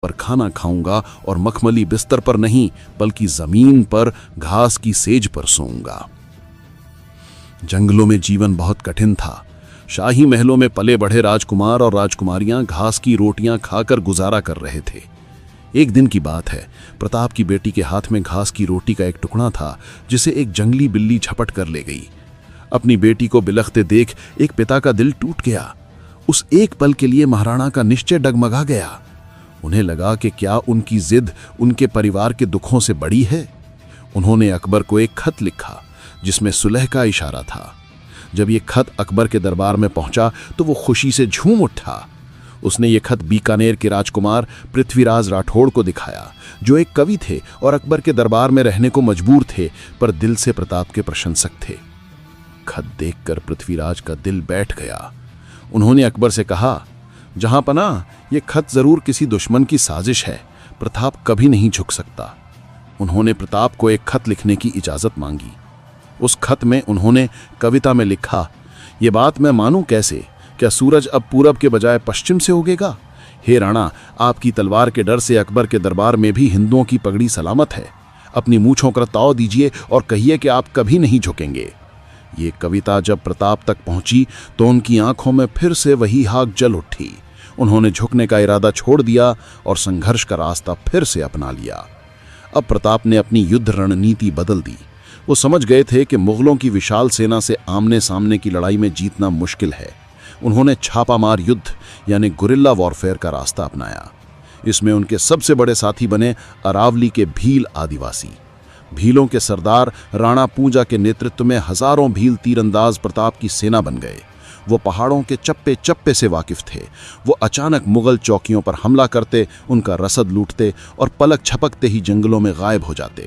पर खाना खाऊंगा और मखमली बिस्तर पर नहीं बल्कि जमीन पर घास की सेज पर सोऊंगा। जंगलों में जीवन बहुत कठिन था। शाही महलों में पले बढ़े राजकुमार और राजकुमारियां घास की रोटियां खाकर गुजारा कर रहे थे। एक दिन की बात है, प्रताप की बेटी के हाथ में घास की रोटी का एक टुकड़ा था जिसे एक जंगली बिल्ली झपट कर ले गई। अपनी बेटी को बिलखते देख एक पिता का दिल टूट गया। उस एक पल के लिए महाराणा का निश्चय डगमगा गया। उन्हें लगा कि क्या उनकी जिद उनके परिवार के दुखों से बड़ी है। उन्होंने अकबर को एक खत लिखा जिसमें सुलह का इशारा था। जब यह खत अकबर के दरबार में पहुंचा तो वो खुशी से झूम उठा। उसने ये खत बीकानेर के राजकुमार पृथ्वीराज राठौड़ को दिखाया, जो एक कवि थे और अकबर के दरबार में रहने को मजबूर थे, पर दिल से प्रताप के प्रशंसक थे। खत देखकर पृथ्वीराज का दिल बैठ गया। उन्होंने अकबर से कहा, जहां पना, यह खत जरूर किसी दुश्मन की साजिश है। प्रताप कभी नहीं झुक सकता। उन्होंने प्रताप को एक खत लिखने की इजाजत मांगी। उस खत में उन्होंने कविता में लिखा, ये बात मैं मानूं कैसे, क्या सूरज अब पूरब के बजाय पश्चिम से उगेगा? हे राणा, आपकी तलवार के डर से अकबर के दरबार में भी हिंदुओं की पगड़ी सलामत है। अपनी मूंछों का ताव दीजिए और कहिए कि आप कभी नहीं झुकेंगे। ये कविता जब प्रताप तक पहुंची तो उनकी आंखों में फिर से वही आग जल उठी। उन्होंने झुकने का इरादा छोड़ दिया और संघर्ष का रास्ता फिर से अपना लिया। अब प्रताप ने अपनी युद्ध रणनीति बदल दी। वो समझ गए थे कि मुगलों की विशाल सेना से आमने सामने की लड़ाई में जीतना मुश्किल है। उन्होंने छापामार युद्ध यानी गुरिल्ला वॉरफेयर का रास्ता अपनाया। इसमें उनके सबसे बड़े साथी बने अरावली के भील आदिवासी। भीलों के सरदार राणा पूंजा के नेतृत्व में हजारों भील तीरंदाज प्रताप की सेना बन गए। वो पहाड़ों के चप्पे चप्पे से वाकिफ थे। वो अचानक मुगल चौकियों पर हमला करते, उनका रसद लूटते और पलक झपकते ही जंगलों में गायब हो जाते।